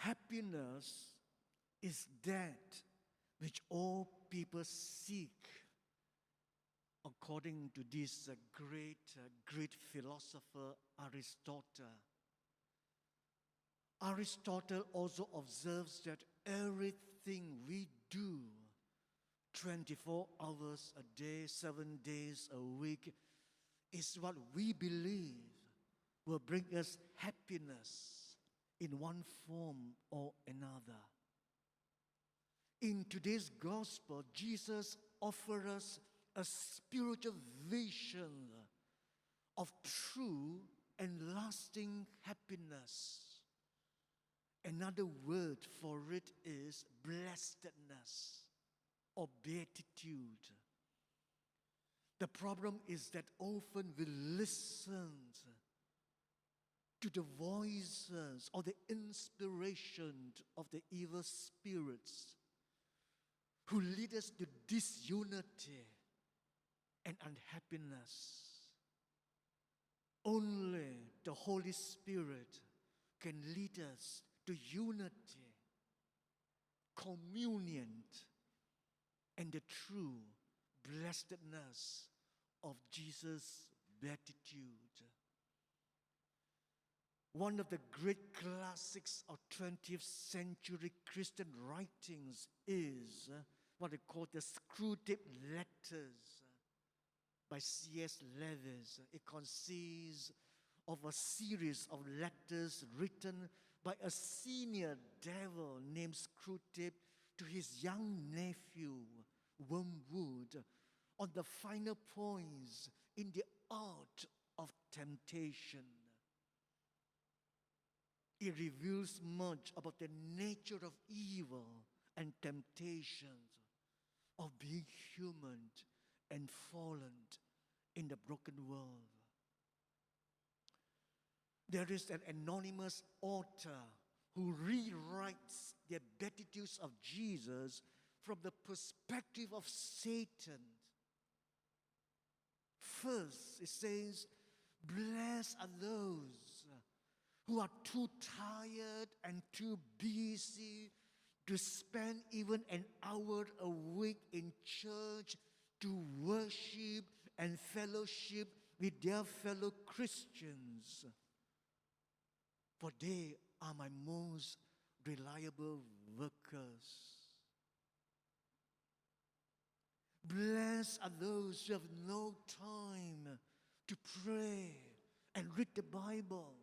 happiness is that which all people seek, according to this great philosopher Aristotle. Aristotle also observes that everything we do 24 hours a day, 7 days a week is what we believe will bring us happiness in one form or another. In today's gospel, Jesus offers us a spiritual vision of true and lasting happiness. Another word for it is blessedness or beatitude. The problem is that often we listen to the voices or the inspiration of the evil spirits who lead us to disunity and unhappiness. Only the Holy Spirit can lead us to unity, communion, and the true blessedness of Jesus' beatitude. One of the great classics of 20th century Christian writings is what they call the Screwtape Letters by C.S. Lewis. It consists of a series of letters written by a senior devil named Screwtape to his young nephew, Wormwood, on the final points in the art of temptation. It reveals much about the nature of evil and temptations of being human and fallen in the broken world. There is an anonymous author who rewrites the Beatitudes of Jesus from the perspective of Satan. First, it says, "Blessed are those who are too tired and too busy to spend even an hour a week in church to worship and fellowship with their fellow Christians. For they are my most reliable workers. Blessed are those who have no time to pray and read the Bible,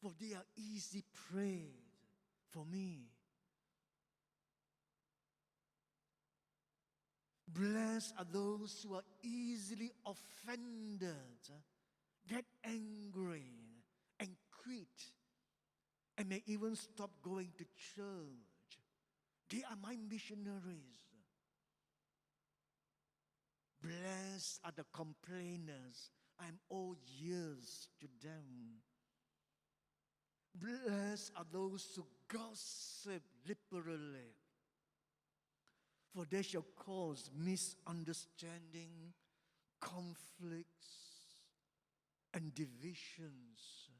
for they are easy prey for me. Blessed are those who are easily offended, get angry, and quit, and may even stop going to church. They are my missionaries. Blessed are the complainers. I am all ears to them. Blessed are those who gossip liberally, for they shall cause misunderstanding, conflicts, and divisions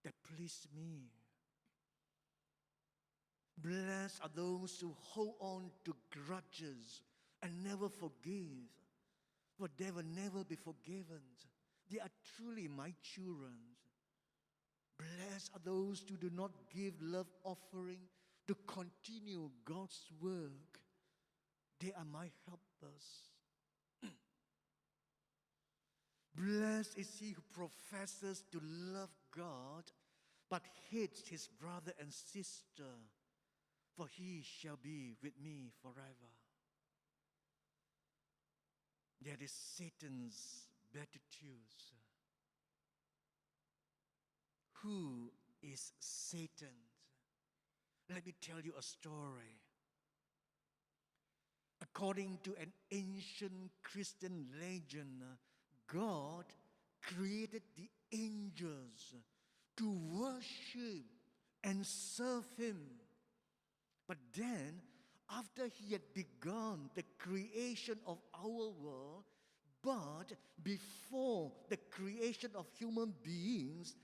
that please me. Blessed are those who hold on to grudges and never forgive, for they will never be forgiven. They are truly my children. Blessed are those who do not give love offering to continue God's work. They are my helpers. Blessed is he who professes to love God, but hates his brother and sister, for he shall be with me forever. There is Satan's Beatitudes. Who is Satan? Let me tell you a story. According to an ancient Christian legend, God created the angels to worship and serve him. But then, after he had begun the creation of our world, but before the creation of human beings,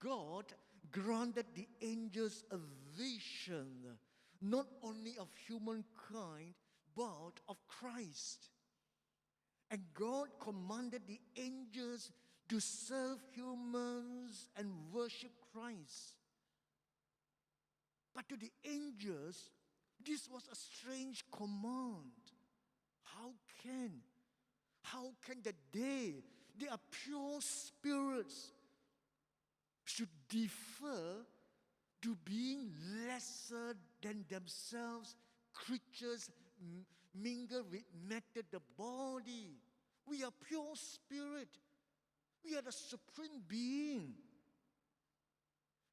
God granted the angels a vision, not only of humankind, but of Christ. And God commanded the angels to serve humans and worship Christ. But to the angels, this was a strange command. How can they are pure spirits, should defer to being lesser than themselves, creatures mingled with matter, the body? We are pure spirit. We are the supreme being.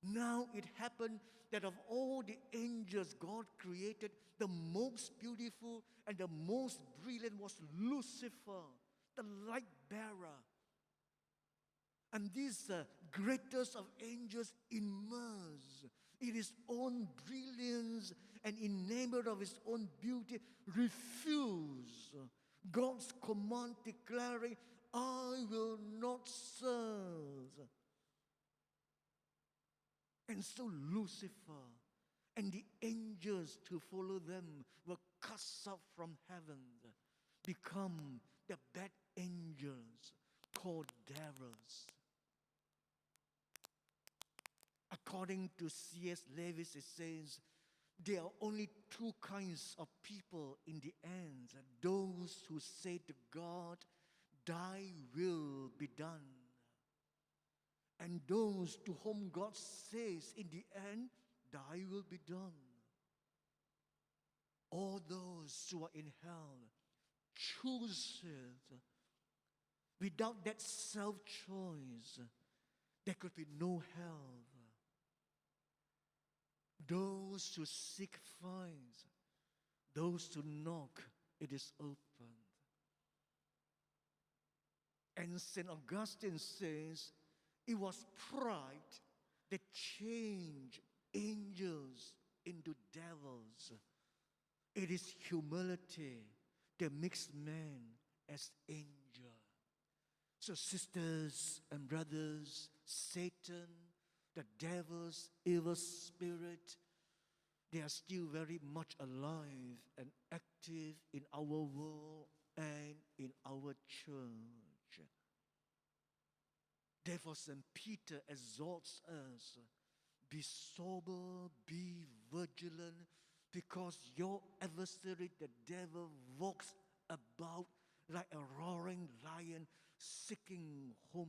Now it happened that of all the angels God created, the most beautiful and the most brilliant was Lucifer, the light bearer. And this greatest of angels, immersed in his own brilliance and enamored of his own beauty, refused God's command, declaring, I will not serve. And so Lucifer and the angels to follow them were cast out from heaven, become the bad angels called devils. According to C.S. Lewis, it says, there are only two kinds of people in the end. Those who say to God, thy will be done. And those to whom God says in the end, thy will be done. All those who are in hell choose it. Without that self-choice, there could be no hell. Those who seek find, those who knock, it is opened. And St. Augustine says, it was pride that changed angels into devils. It is humility that makes man as angel. So sisters and brothers, Satan, the devil's evil spirit, they are still very much alive and active in our world and in our church. Therefore, St. Peter exhorts us, be sober, be vigilant, because your adversary, the devil, walks about like a roaring lion, seeking whom